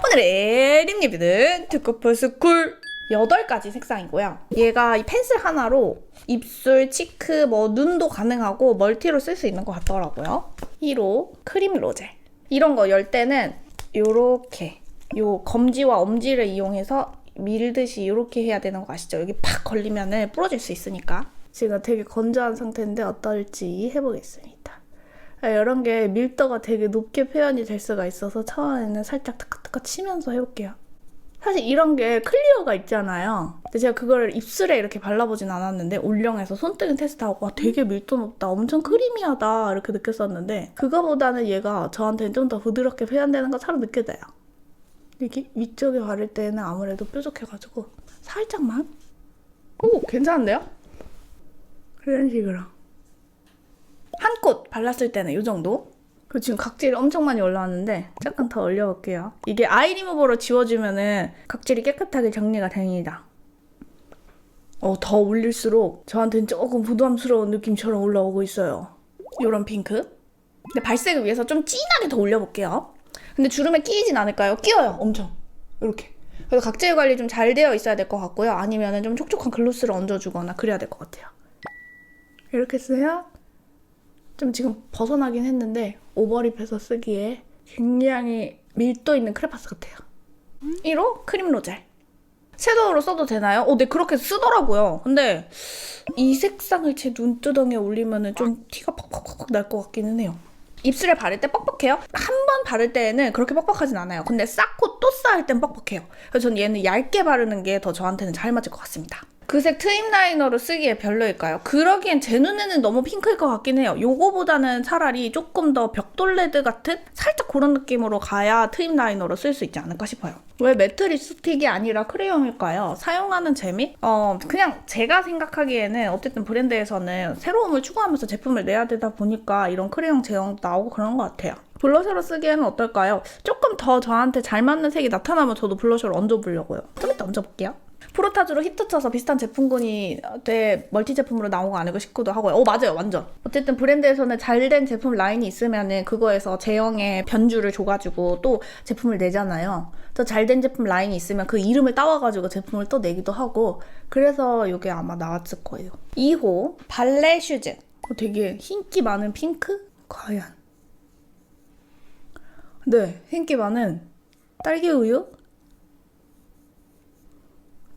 오늘의 립 리뷰는 투쿠포스쿨 8가지 색상이고요. 얘가 이 펜슬 하나로 입술, 치크, 눈도 가능하고 멀티로 쓸 수 있는 것 같더라고요. 1호 크림 로제. 이런 거 열 때는 요렇게 요 검지와 엄지를 이용해서 밀듯이 이렇게 해야 되는 거 아시죠? 여기 팍 걸리면 부러질 수 있으니까. 지금 되게 건조한 상태인데 어떨지 해보겠습니다. 이런 게 밀도가 되게 높게 표현이 될 수가 있어서 처음에는 살짝 탁탁탁 치면서 해볼게요. 사실 이런 게 클리어가 있잖아요. 근데 제가 그걸 입술에 이렇게 발라보진 않았는데 올영에서 손등에 테스트하고 와, 되게 밀도 높다, 엄청 크리미하다 이렇게 느꼈었는데 그거보다는 얘가 저한테는 좀 더 부드럽게 표현되는 것처럼 느껴져요. 이렇게 위쪽에 바를 때는 아무래도 뾰족해가지고 살짝만? 오, 괜찮은데요? 이런 식으로 한 콧 발랐을 때는 이 정도? 그리고 지금 각질이 엄청 많이 올라왔는데 조금 더 올려볼게요. 이게 아이 리무버로 지워주면은 각질이 깨끗하게 정리가 됩니다. 더 올릴수록 저한테는 조금 부담스러운 느낌처럼 올라오고 있어요. 이런 핑크. 근데 발색을 위해서 좀 진하게 더 올려볼게요. 근데 주름에 끼이진 않을까요? 끼어요, 엄청. 이렇게. 그래서 각질 관리 좀 잘 되어 있어야 될 것 같고요. 아니면 좀 촉촉한 글로스를 얹어주거나 그래야 될 것 같아요. 이렇게 쓰면 좀 지금 벗어나긴 했는데 오버립해서 쓰기에 굉장히 밀도 있는 크레파스 같아요. 1호 크림 로젤. 섀도우로 써도 되나요? 네, 그렇게 쓰더라고요. 근데 이 색상을 제 눈두덩이에 올리면 좀 티가 퍽퍽퍽 날 것 같기는 해요. 입술에 바를 때 뻑뻑해요? 한 번 바를 때에는 그렇게 뻑뻑하진 않아요. 근데 쌓고 또 쌓을 땐 뻑뻑해요. 그래서 전 얘는 얇게 바르는 게 더 저한테는 잘 맞을 것 같습니다. 그 색 트임 라이너로 쓰기에 별로일까요? 그러기엔 제 눈에는 너무 핑크일 것 같긴 해요. 요거보다는 차라리 조금 더 벽돌레드 같은 살짝 그런 느낌으로 가야 트임 라이너로 쓸 수 있지 않을까 싶어요. 왜 매트 립스틱이 아니라 크레용일까요? 사용하는 재미? 그냥 제가 생각하기에는 어쨌든 브랜드에서는 새로움을 추구하면서 제품을 내야 되다 보니까 이런 크레용 제형도 나오고 그런 것 같아요. 블러셔로 쓰기에는 어떨까요? 조금 더 저한테 잘 맞는 색이 나타나면 저도 블러셔를 얹어보려고요. 좀 이따 얹어볼게요. 프로타주로 히트 쳐서 비슷한 제품군이 멀티 제품으로 나온 거 아닐까 싶기도 하고요. 맞아요, 완전. 어쨌든 브랜드에서는 잘된 제품 라인이 있으면은 그거에서 제형의 변주를 줘가지고 또 제품을 내잖아요. 또 잘된 제품 라인이 있으면 그 이름을 따와가지고 제품을 또 내기도 하고 그래서 이게 아마 나왔을 거예요. 2호 발레 슈즈. 되게 흰기 많은 핑크? 과연. 네, 흰기 많은 딸기 우유?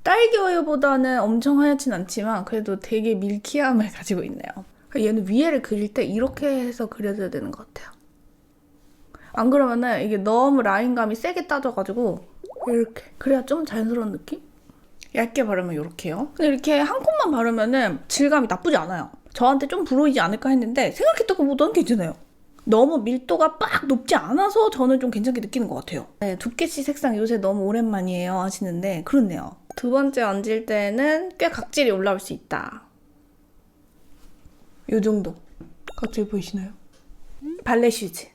딸기 우유보다는 엄청 하얗진 않지만 그래도 되게 밀키함을 가지고 있네요. 얘는 위에를 그릴 때 이렇게 해서 그려줘야 되는 것 같아요. 안 그러면은 이게 너무 라인감이 세게 따져가지고 이렇게 그래야 좀 자연스러운 느낌? 얇게 바르면 이렇게요. 근데 이렇게 한 콧만 바르면은 질감이 나쁘지 않아요. 저한테 좀 불호이지 않을까 했는데 생각했던 것보다는 괜찮아요. 너무 밀도가 빡 높지 않아서 저는 좀 괜찮게 느끼는 것 같아요. 네, 두께씨 색상 요새 너무 오랜만이에요 하시는데 그렇네요. 두 번째 얹을 때는 꽤 각질이 올라올 수 있다. 요 정도. 각질 보이시나요? 발레 슈즈.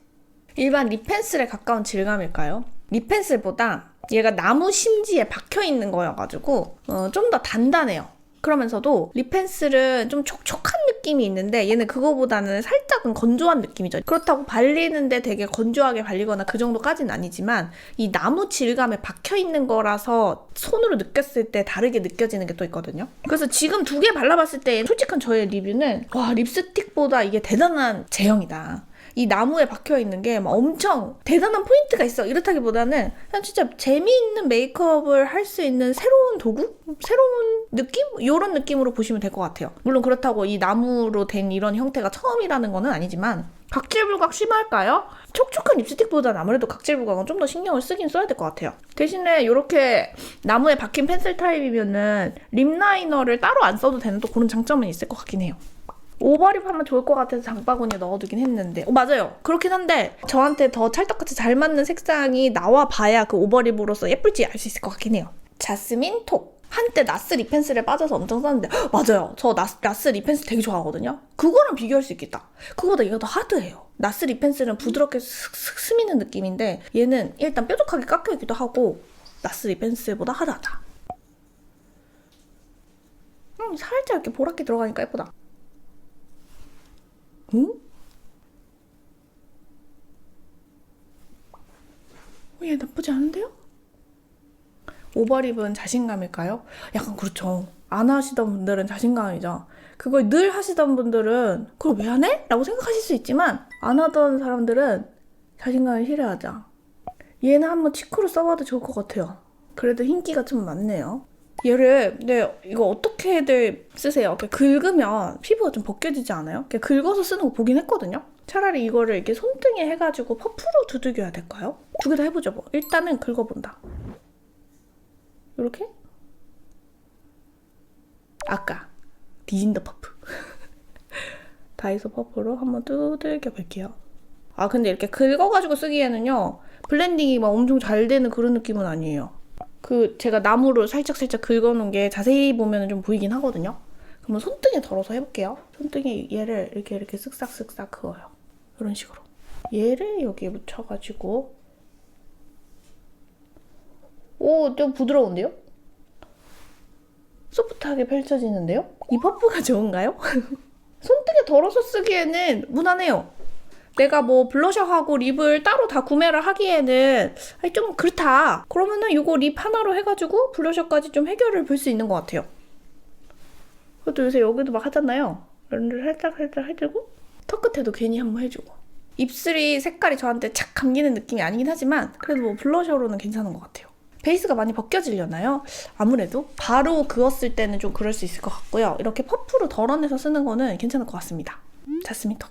일반 립 펜슬에 가까운 질감일까요? 립 펜슬보다 얘가 나무 심지에 박혀있는 거여가지고 좀 더 단단해요. 그러면서도 립 펜슬은 좀 촉촉한 느낌이 있는데 얘는 그거보다는 살짝은 건조한 느낌이죠. 그렇다고 발리는데 되게 건조하게 발리거나 그 정도까지는 아니지만 이 나무 질감에 박혀있는 거라서 손으로 느꼈을 때 다르게 느껴지는 게 또 있거든요. 그래서 지금 두 개 발라봤을 때 솔직한 저의 리뷰는 와, 립스틱보다 이게 대단한 제형이다. 이 나무에 박혀있는 게 막 엄청 대단한 포인트가 있어 이렇다기보다는 그냥 진짜 재미있는 메이크업을 할 수 있는 새로운 도구? 새로운 느낌? 이런 느낌으로 보시면 될 것 같아요. 물론 그렇다고 이 나무로 된 이런 형태가 처음이라는 거는 아니지만 각질 부각 심할까요? 촉촉한 립스틱보다는 아무래도 각질 부각은 좀 더 신경을 쓰긴 써야 될 것 같아요. 대신에 이렇게 나무에 박힌 펜슬 타입이면은 립 라이너를 따로 안 써도 되는 또 그런 장점은 있을 것 같긴 해요. 오버립 하면 좋을 것 같아서 장바구니에 넣어두긴 했는데 맞아요. 그렇긴 한데 저한테 더 찰떡같이 잘 맞는 색상이 나와봐야 그 오버립으로서 예쁠지 알 수 있을 것 같긴 해요. 자스민 톡. 한때 나스 립 펜슬에 빠져서 엄청 썼는데 맞아요. 저 나스 립 펜슬 되게 좋아하거든요. 그거랑 비교할 수 있겠다. 그거보다 얘가 더 하드해요. 나스 립 펜슬은 부드럽게 슥슥 스미는 느낌인데 얘는 일단 뾰족하게 깎여있기도 하고 나스 립 펜슬보다 하드하다. 살짝 이렇게 보랏게 들어가니까 예쁘다. 응? 나쁘지 않은데요? 오버립은 자신감일까요? 약간 그렇죠. 안 하시던 분들은 자신감이죠. 그걸 늘 하시던 분들은 그걸 왜 안 해? 라고 생각하실 수 있지만 안 하던 사람들은 자신감이 필요하죠. 얘는 한번 치크로 써봐도 좋을 것 같아요. 그래도 흰기가 좀 많네요. 얘를 이거 어떻게들 쓰세요? 긁으면 피부가 좀 벗겨지지 않아요? 긁어서 쓰는 거 보긴 했거든요. 차라리 이거를 이렇게 손등에 해가지고 퍼프로 두들겨야 될까요? 두 개 다 해보죠 뭐. 일단은 긁어본다. 이렇게? 아까 디진더 퍼프 다이소 퍼프로 한번 두들겨 볼게요. 아 근데 이렇게 긁어가지고 쓰기에는요 블렌딩이 막 엄청 잘 되는 그런 느낌은 아니에요. 제가 나무로 살짝 긁어놓은 게 자세히 보면 좀 보이긴 하거든요. 그러면 손등에 덜어서 해볼게요. 손등에 얘를 이렇게 쓱싹 그어요. 이런 식으로. 얘를 여기에 묻혀가지고 오, 좀 부드러운데요? 소프트하게 펼쳐지는데요? 이 퍼프가 좋은가요? 손등에 덜어서 쓰기에는 무난해요. 내가 뭐 블러셔하고 립을 따로 다 구매를 하기에는 좀 그렇다. 그러면은 이거 립 하나로 해가지고 블러셔까지 좀 해결을 볼 수 있는 것 같아요. 그것도 요새 여기도 막 하잖아요. 런을 살짝 해주고 턱 끝에도 괜히 한번 해주고. 입술이 색깔이 저한테 착 감기는 느낌이 아니긴 하지만 그래도 뭐 블러셔로는 괜찮은 것 같아요. 베이스가 많이 벗겨지려나요? 아무래도 바로 그었을 때는 좀 그럴 수 있을 것 같고요. 이렇게 퍼프로 덜어내서 쓰는 거는 괜찮을 것 같습니다. 자스민 턱.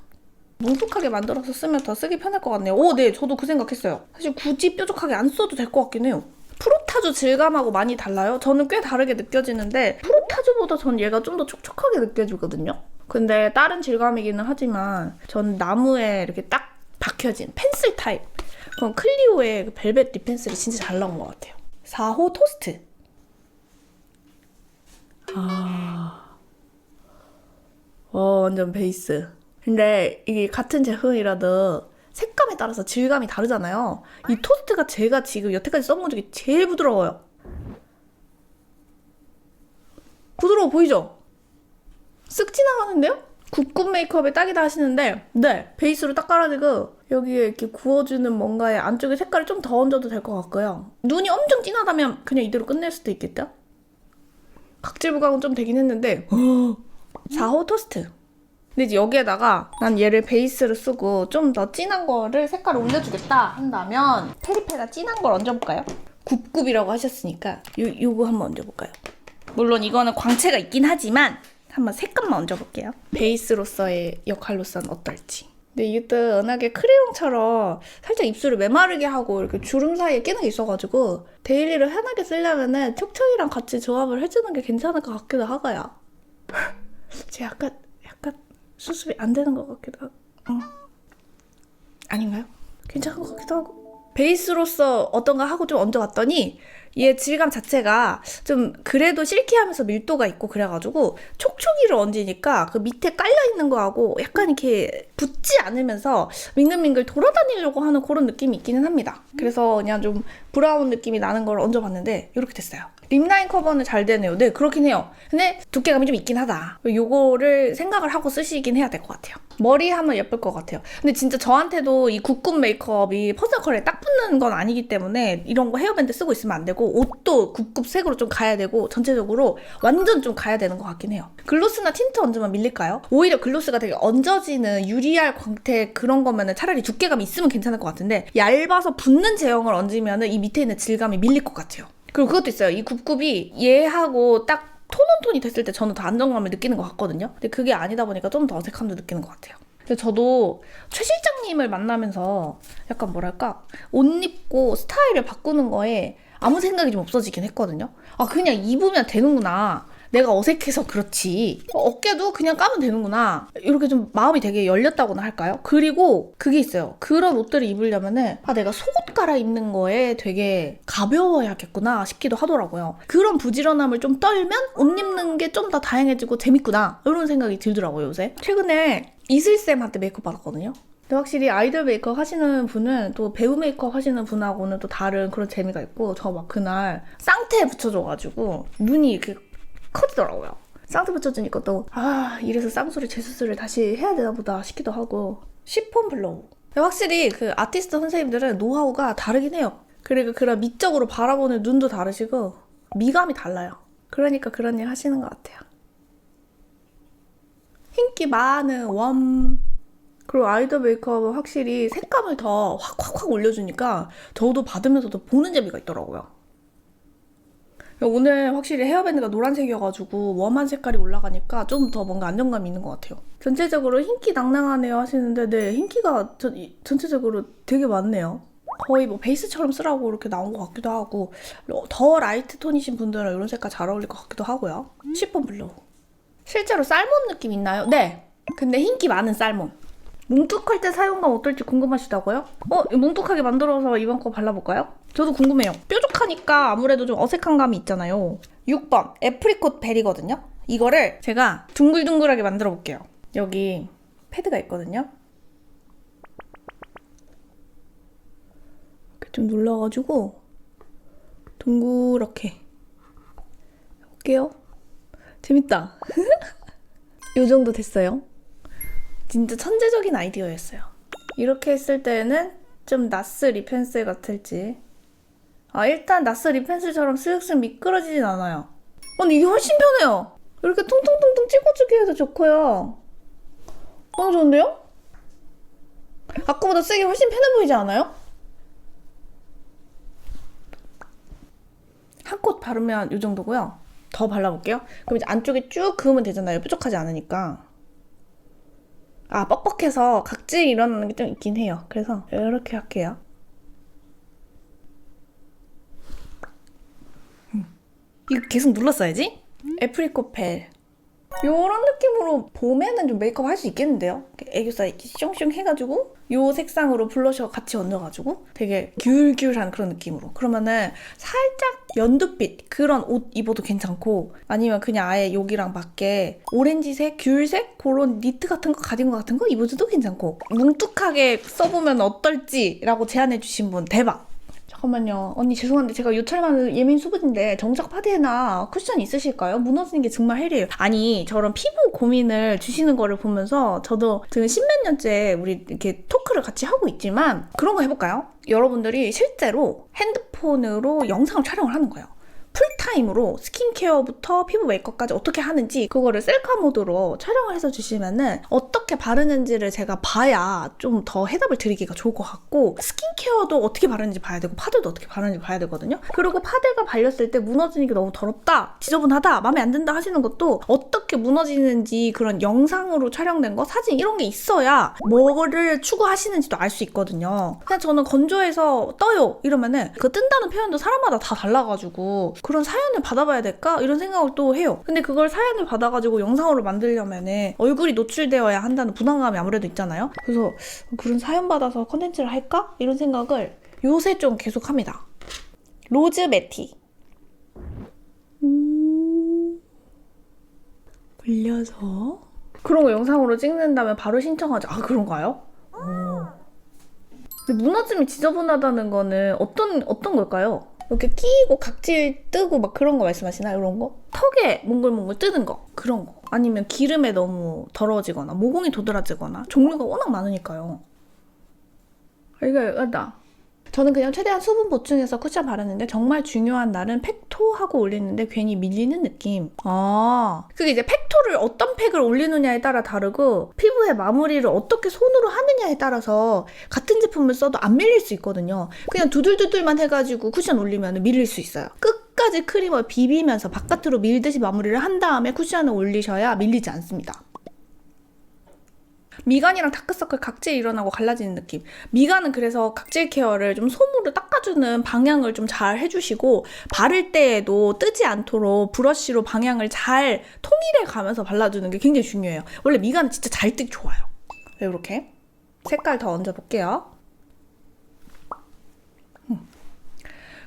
뭉툭하게 만들어서 쓰면 더 쓰기 편할 것 같네요. 오, 네, 저도 그 생각했어요. 사실 굳이 뾰족하게 안 써도 될 것 같긴 해요. 프로타주 질감하고 많이 달라요? 저는 꽤 다르게 느껴지는데 프로타주보다 전 얘가 좀 더 촉촉하게 느껴지거든요. 근데 다른 질감이기는 하지만 전 나무에 이렇게 딱 박혀진 펜슬 타입. 그럼 클리오의 그 벨벳 립 펜슬이 진짜 잘 나온 것 같아요. 4호 토스트. 완전 베이스. 근데 이게 같은 제품이라도 색감에 따라서 질감이 다르잖아요. 이 토스트가 제가 지금 여태까지 써본 중에 제일 부드러워요. 부드러워 보이죠? 쓱 지나가는데요? 굿굿 메이크업에 딱이다 하시는데 네, 베이스로 딱 깔아주고 여기에 이렇게 구워주는 뭔가의 안쪽에 색깔을 좀 더 얹어도 될 것 같고요. 눈이 엄청 진하다면 그냥 이대로 끝낼 수도 있겠죠? 각질 부각은 좀 되긴 했는데 4호 토스트. 근데 이제 여기에다가 난 얘를 베이스로 쓰고 좀 더 진한 거를 색깔을 올려주겠다 한다면 페리페라 진한 걸 얹어볼까요? 굽굽이라고 하셨으니까 요거 한번 얹어볼까요? 물론 이거는 광채가 있긴 하지만 한번 색감만 얹어볼게요. 베이스로서의 역할로서는 어떨지. 근데 이것도 은하계 크레용처럼 살짝 입술을 메마르게 하고 이렇게 주름 사이에 끼는 게 있어가지고 데일리로 편하게 쓰려면은 촉촉이랑 같이 조합을 해주는 게 괜찮을 것 같기도 하고요. 제 약간 수습이 안 되는 것 같기도 하고. 아닌가요? 괜찮은 것 같기도 하고. 베이스로서 어떤가 하고 좀 얹어봤더니 얘 질감 자체가 좀 그래도 실키하면서 밀도가 있고 그래가지고 촉촉이를 얹으니까 그 밑에 깔려있는 거하고 약간 이렇게 붙지 않으면서 밍글밍글 돌아다니려고 하는 그런 느낌이 있기는 합니다. 그래서 그냥 좀 브라운 느낌이 나는 걸 얹어봤는데 이렇게 됐어요. 립라인 커버는 잘 되네요. 네, 그렇긴 해요. 근데 두께감이 좀 있긴 하다. 요거를 생각을 하고 쓰시긴 해야 될 것 같아요. 머리 하면 예쁠 것 같아요. 근데 진짜 저한테도 이 굿굿 메이크업이 퍼스널 컬러에 딱 붙는 건 아니기 때문에 이런 거 헤어밴드 쓰고 있으면 안 되고 옷도 굿굿 색으로 좀 가야 되고 전체적으로 완전 좀 가야 되는 것 같긴 해요. 글로스나 틴트 얹으면 밀릴까요? 오히려 글로스가 되게 얹어지는 유리알 광택 그런 거면은 차라리 두께감이 있으면 괜찮을 것 같은데 얇아서 붙는 제형을 얹으면은 이 밑에 있는 질감이 밀릴 것 같아요. 그리고 그것도 있어요. 이 굽굽이 얘하고 딱 톤온톤이 됐을 때 저는 더 안정감을 느끼는 것 같거든요. 근데 그게 아니다 보니까 좀 더 어색함도 느끼는 것 같아요. 근데 저도 최 실장님을 만나면서 약간 뭐랄까 옷 입고 스타일을 바꾸는 거에 아무 생각이 좀 없어지긴 했거든요. 아 그냥 입으면 되는구나. 내가 어색해서 그렇지. 어깨도 그냥 까면 되는구나. 이렇게 좀 마음이 되게 열렸다고나 할까요? 그리고 그게 있어요. 그런 옷들을 입으려면은 내가 속옷 갈아입는 거에 되게 가벼워야겠구나 싶기도 하더라고요. 그런 부지런함을 좀 떨면 옷 입는 게 좀 더 다양해지고 재밌구나. 이런 생각이 들더라고요, 요새. 최근에 이슬쌤한테 메이크업 받았거든요. 근데 확실히 아이돌 메이크업 하시는 분은 또 배우 메이크업 하시는 분하고는 또 다른 그런 재미가 있고 저 막 그날 쌍태에 붙여줘가지고 눈이 이렇게 커지더라고요. 쌍태 붙여주니까 또 이래서 쌍수를 재수술을 다시 해야 되나 보다 싶기도 하고. 시폰 블로우. 확실히 그 아티스트 선생님들은 노하우가 다르긴 해요. 그리고 그런 미적으로 바라보는 눈도 다르시고 미감이 달라요. 그러니까 그런 일 하시는 것 같아요. 인기 많은 웜. 그리고 아이들 메이크업은 확실히 색감을 더 확 올려주니까 저도 받으면서도 보는 재미가 있더라고요. 오늘 확실히 헤어밴드가 노란색이어가지고 웜한 색깔이 올라가니까 좀 더 뭔가 안정감이 있는 것 같아요. 전체적으로 흰기 낭낭하네요 하시는데 네, 흰기가 전체적으로 되게 많네요. 거의 뭐 베이스처럼 쓰라고 이렇게 나온 것 같기도 하고 더 라이트 톤이신 분들은 이런 색깔 잘 어울릴 것 같기도 하고요. 시폰 블루. 실제로 살몬 느낌 있나요? 네. 근데 흰기 많은 살몬. 뭉툭할 때 사용감 어떨지 궁금하시다고요? 뭉툭하게 만들어서 이번 거 발라볼까요? 저도 궁금해요. 뾰족하니까 아무래도 좀 어색한 감이 있잖아요. 6번 애프리콧 벨이거든요. 이거를 제가 둥글둥글하게 만들어 볼게요. 여기 패드가 있거든요. 이렇게 좀 눌러가지고 둥그렇게 해볼게요. 재밌다. 이 정도 됐어요. 진짜 천재적인 아이디어였어요. 이렇게 했을 때는 좀 나스 립 펜슬 같을지. 일단 나스 립 펜슬처럼 쓱쓱 미끄러지진 않아요. 근데 이게 훨씬 편해요. 이렇게 통통통통 찍어주기 해도 좋고요. 너무 좋은데요? 아까보다 쓰기 훨씬 편해 보이지 않아요? 한 콧 바르면 이 정도고요. 더 발라볼게요. 그럼 이제 안쪽에 쭉 그으면 되잖아요. 뾰족하지 않으니까. 뻑뻑해서 각질 일어나는 게 좀 있긴 해요. 그래서 이렇게 할게요. 이거 계속 눌렀어야지? 애프리콧 펠. 요런 느낌으로 봄에는 좀 메이크업 할 수 있겠는데요? 애교살 이렇게 숑숑 해가지고 요 색상으로 블러셔 같이 얹어가지고 되게 귤귤한 그런 느낌으로. 그러면은 살짝 연두빛 그런 옷 입어도 괜찮고 아니면 그냥 아예 여기랑 맞게 오렌지색, 귤색 그런 니트 같은 거, 가디건 같은 거 입어줘도 괜찮고 뭉툭하게 써보면 어떨지라고 제안해주신 분 대박! 잠깐만요. 언니 죄송한데 제가 요철만 예민 수분인데 정작 파데나 쿠션 있으실까요? 무너지는 게 정말 헬이에요. 아니 저런 피부 고민을 주시는 거를 보면서 저도 지금 십몇 년째 우리 이렇게 토크를 같이 하고 있지만 그런 거 해볼까요? 여러분들이 실제로 핸드폰으로 영상을 촬영을 하는 거예요. 풀타임으로 스킨케어부터 피부 메이크업까지 어떻게 하는지 그거를 셀카 모드로 촬영을 해서 주시면은 어떻게 바르는지를 제가 봐야 좀 더 해답을 드리기가 좋을 것 같고 스킨케어도 어떻게 바르는지 봐야 되고 파데도 어떻게 바르는지 봐야 되거든요. 그리고 파데가 발렸을 때 무너지는 게 너무 더럽다, 지저분하다, 마음에 안 든다 하시는 것도 어떻게 무너지는지 그런 영상으로 촬영된 거, 사진 이런 게 있어야 뭐를 추구하시는지도 알 수 있거든요. 그냥 저는 건조해서 떠요 이러면은 그 뜬다는 표현도 사람마다 다 달라가지고 그런 사연을 받아봐야 될까? 이런 생각을 또 해요. 근데 그걸 사연을 받아가지고 영상으로 만들려면은 얼굴이 노출되어야 한다는 부담감이 아무래도 있잖아요. 그래서 그런 사연 받아서 컨텐츠를 할까? 이런 생각을 요새 좀 계속 합니다. 로즈 매티. 불려서 그런 거 영상으로 찍는다면 바로 신청하죠. 그런가요? 근데 무너짐이 지저분하다는 거는 어떤 걸까요? 이렇게 끼고 각질 뜨고 막 그런 거 말씀하시나요? 이런 거? 턱에 몽글몽글 뜨는 거 그런 거 아니면 기름에 너무 더러워지거나 모공이 도드라지거나 종류가 워낙 많으니까요. 이거다. 저는 그냥 최대한 수분 보충해서 쿠션 바르는데 정말 중요한 날은 팩토 하고 올리는데 괜히 밀리는 느낌. 그게 이제 팩토를 어떤 팩을 올리느냐에 따라 다르고 피부의 마무리를 어떻게 손으로 하느냐에 따라서 같은 제품을 써도 안 밀릴 수 있거든요. 그냥 두들두들만 해가지고 쿠션 올리면 밀릴 수 있어요. 끝까지 크림을 비비면서 바깥으로 밀듯이 마무리를 한 다음에 쿠션을 올리셔야 밀리지 않습니다. 미간이랑 다크서클 각질 일어나고 갈라지는 느낌. 미간은 그래서 각질 케어를 좀 솜으로 닦아주는 방향을 좀 잘 해주시고 바를 때에도 뜨지 않도록 브러쉬로 방향을 잘 통일해 가면서 발라주는 게 굉장히 중요해요. 원래 미간은 진짜 잘 뜨기 좋아요. 이렇게 색깔 더 얹어볼게요.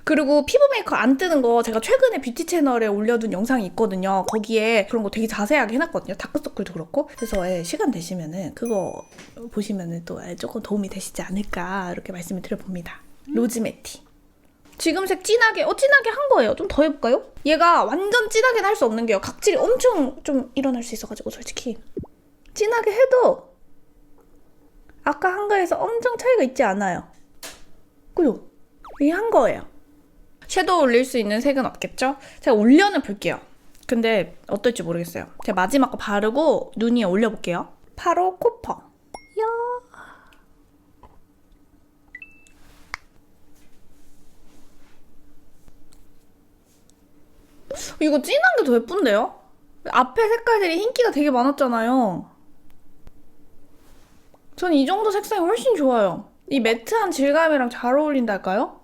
그리고 피부 메이크업 안 뜨는 거 제가 최근에 뷰티 채널에 올려둔 영상이 있거든요. 거기에 그런 거 되게 자세하게 해놨거든요. 다크서클도 그렇고. 그래서 시간 되시면은 그거 보시면은 또 조금 도움이 되시지 않을까 이렇게 말씀을 드려봅니다. 로즈 매티. 지금 색 진하게 한 거예요. 좀 더 해볼까요? 얘가 완전 진하게는 할 수 없는 게요. 각질이 엄청 좀 일어날 수 있어가지고 솔직히 진하게 해도 아까 한 거에서 엄청 차이가 있지 않아요. 그죠? 이게 한 거예요. 섀도우 올릴 수 있는 색은 없겠죠? 제가 올려는 볼게요. 근데 어떨지 모르겠어요. 제가 마지막 거 바르고 눈 위에 올려볼게요. 바로 코퍼. 야. 이거 진한 게 더 예쁜데요? 앞에 색깔들이 흰기가 되게 많았잖아요. 전 이 정도 색상이 훨씬 좋아요. 이 매트한 질감이랑 잘 어울린달까요?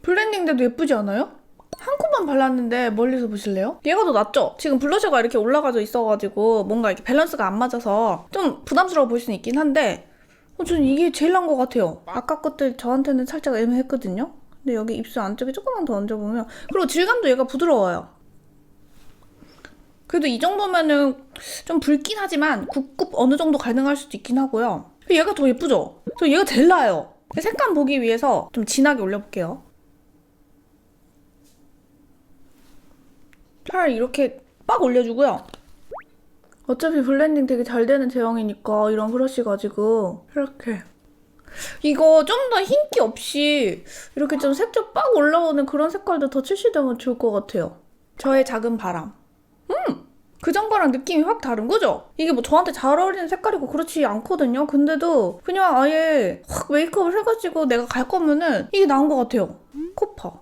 블렌딩돼도 예쁘지 않아요? 한 컷만 발랐는데 멀리서 보실래요? 얘가 더 낫죠? 지금 블러셔가 이렇게 올라가져 있어가지고 뭔가 이렇게 밸런스가 안 맞아서 좀 부담스러워 보일 수는 있긴 한데 저는 이게 제일 나은 것 같아요. 아까 것들 저한테는 살짝 애매했거든요? 근데 여기 입술 안쪽에 조금만 더 얹어보면 그리고 질감도 얘가 부드러워요. 그래도 이 정도면은 좀 붉긴 하지만 굽굽 어느 정도 가능할 수도 있긴 하고요. 얘가 더 예쁘죠? 저 얘가 제일 나아요. 색감 보기 위해서 좀 진하게 올려볼게요. 팔 이렇게 빡 올려주고요. 어차피 블렌딩 되게 잘 되는 제형이니까 이런 브러쉬 가지고 이렇게 이거 좀 더 흰기 없이 이렇게 좀 색조 빡 올라오는 그런 색깔도 더 출시되면 좋을 것 같아요. 저의 작은 바람. 그전 거랑 느낌이 확 다른 거죠? 이게 뭐 저한테 잘 어울리는 색깔이고 그렇지 않거든요? 근데도 그냥 아예 확 메이크업을 해가지고 내가 갈 거면은 이게 나은 것 같아요. 코퍼.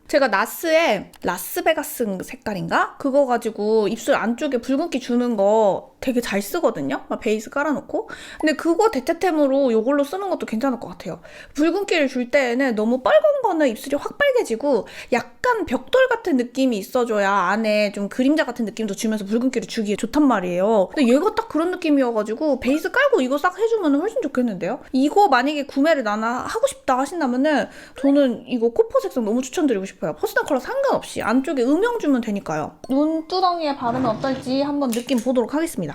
제가 나스의 라스베가스 색깔인가? 그거 가지고 입술 안쪽에 붉은기 주는 거 되게 잘 쓰거든요? 막 베이스 깔아놓고. 근데 그거 대체템으로 이걸로 쓰는 것도 괜찮을 것 같아요. 붉은기를 줄 때에는 너무 빨간 거는 입술이 확 빨개지고 약간 벽돌 같은 느낌이 있어줘야 안에 좀 그림자 같은 느낌도 주면서 붉은기를 주기에 좋단 말이에요. 근데 얘가 딱 그런 느낌이어가지고 베이스 깔고 이거 싹 해주면 훨씬 좋겠는데요? 이거 만약에 구매를 나나 하고 싶다 하신다면은 저는 이거 코퍼 색상 너무 추천드리고 싶어요. 퍼스널 컬러 상관없이 안쪽에 음영 주면 되니까요. 눈두덩이에 바르면 어떨지 한번 느낌 보도록 하겠습니다.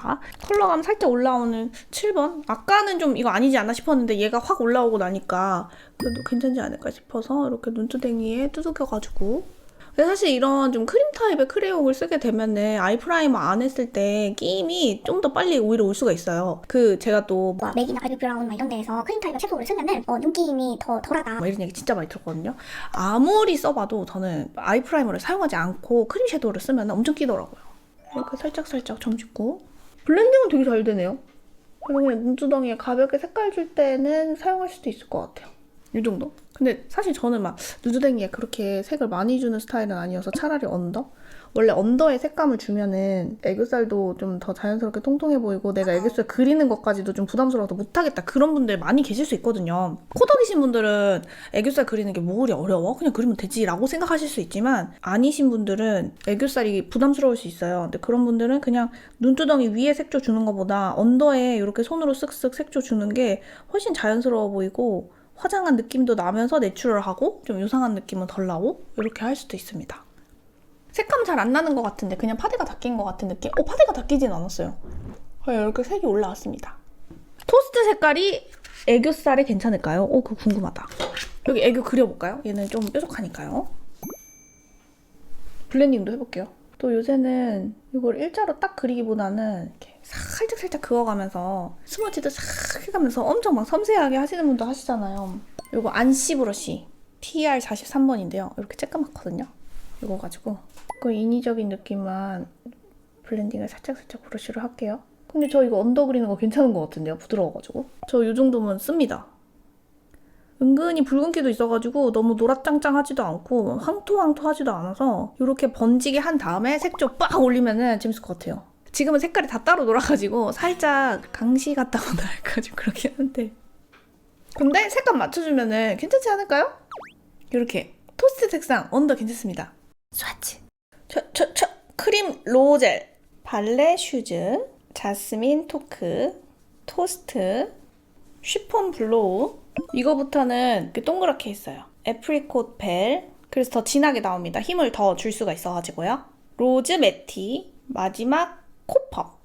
컬러감 살짝 올라오는 7번. 아까는 좀 이거 아니지 않나 싶었는데 얘가 확 올라오고 나니까 그래도 괜찮지 않을까 싶어서 이렇게 눈두덩이에 두들겨가지고. 근데 사실 이런 좀 크림 타입의 크레용을 쓰게 되면은 아이 프라이머 안 했을 때 끼임이 좀 더 빨리 오히려 올 수가 있어요. 제가 또 맥이나 갈비 브라운 이런 데에서 크림 타입의 섀도우를 쓰면은 눈기임이 더 덜하다 이런 얘기 진짜 많이 들었거든요. 아무리 써봐도 저는 아이 프라이머를 사용하지 않고 크림 섀도우를 쓰면 엄청 끼더라고요. 이렇게 살짝살짝 점 짚고 블렌딩은 되게 잘 되네요. 그리고 그냥 눈두덩이에 가볍게 색깔 줄 때는 사용할 수도 있을 것 같아요. 이 정도? 근데 사실 저는 막 눈두덩이에 그렇게 색을 많이 주는 스타일은 아니어서 차라리 언더? 원래 언더에 색감을 주면은 애교살도 좀 더 자연스럽게 통통해 보이고 내가 애교살 그리는 것까지도 좀 부담스러워서 못하겠다 그런 분들 많이 계실 수 있거든요. 코덕이신 분들은 애교살 그리는 게 뭐리 어려워? 그냥 그리면 되지 라고 생각하실 수 있지만 아니신 분들은 애교살이 부담스러울 수 있어요. 근데 그런 분들은 그냥 눈두덩이 위에 색조 주는 것보다 언더에 이렇게 손으로 쓱쓱 색조 주는 게 훨씬 자연스러워 보이고 화장한 느낌도 나면서 내추럴하고 좀 요상한 느낌은 덜 나고 이렇게 할 수도 있습니다. 색감 잘 안 나는 것 같은데 그냥 파데가 닦인 것 같은 느낌? 파데가 닦이진 않았어요. 이렇게 색이 올라왔습니다. 토스트 색깔이 애교살에 괜찮을까요? 그거 궁금하다. 여기 애교 그려볼까요? 얘는 좀 뾰족하니까요. 블렌딩도 해볼게요. 또 요새는 이걸 일자로 딱 그리기보다는 이렇게 살짝살짝 그어가면서 스머지도 싹 해가면서 엄청 막 섬세하게 하시는 분도 하시잖아요. 이거 안시 브러쉬 TR43번인데요. 이렇게 쬐까맣거든요. 이거 가지고 그 인위적인 느낌만 블렌딩을 살짝살짝 브러쉬로 할게요. 근데 저 이거 언더 그리는 거 괜찮은 것 같은데요? 부드러워가지고. 저 이 정도면 씁니다. 은근히 붉은기도 있어가지고 너무 노랗짱짱하지도 않고 황토황토하지도 않아서 이렇게 번지게 한 다음에 색조 빡 올리면 재밌을 것 같아요. 지금은 색깔이 다 따로 놀아가지고 살짝 강시 같다고나 할까 좀 그렇긴 한데 근데 색감 맞춰주면 괜찮지 않을까요? 이렇게 토스트 색상 언더 괜찮습니다. 스와치 크림 로젤 발레 슈즈 자스민 토크 토스트 쉬폰 블로우 이거부터는 이렇게 동그랗게 있어요. 애프리콧 벨 그래서 더 진하게 나옵니다. 힘을 더 줄 수가 있어가지고요. 로즈 매티 마지막 코퍼.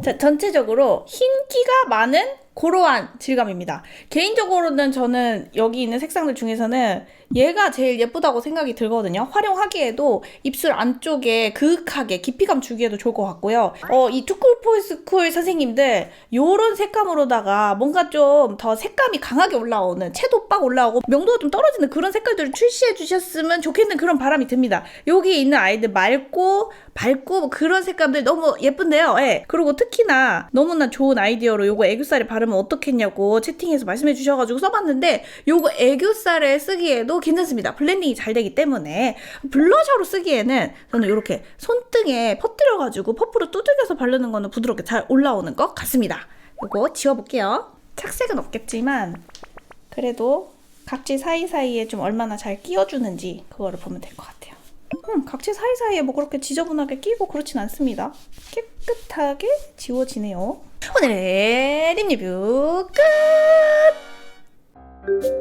자, 전체적으로 흰기가 많은 고러한 질감입니다. 개인적으로는 저는 여기 있는 색상들 중에서는 얘가 제일 예쁘다고 생각이 들거든요. 활용하기에도 입술 안쪽에 그윽하게 깊이감 주기에도 좋을 것 같고요. 이 투쿨포스쿨 선생님들 요런 색감으로다가 뭔가 좀 더 색감이 강하게 올라오는, 채도 빡 올라오고 명도가 좀 떨어지는 그런 색깔들을 출시해 주셨으면 좋겠는 그런 바람이 듭니다. 여기 있는 아이들 맑고 밝고 그런 색감들 너무 예쁜데요. 예. 그리고 특히나 너무나 좋은 아이디어로 요거 애교살에 바르면 어떻겠냐고 채팅에서 말씀해 주셔가지고 써봤는데 요거 애교살에 쓰기에도 괜찮습니다. 블렌딩이 잘 되기 때문에. 블러셔로 쓰기에는 저는 이렇게 손등에 퍼뜨려가지고 퍼프로 두들겨서 바르는 거는 부드럽게 잘 올라오는 것 같습니다. 요거 지워볼게요. 착색은 없겠지만 그래도 각질 사이사이에 좀 얼마나 잘 끼워주는지 그거를 보면 될 것 같아요. 각질 사이사이에 뭐 그렇게 지저분하게 끼고 그렇진 않습니다. 깨끗하게 지워지네요. 오늘의 립 리뷰 끝!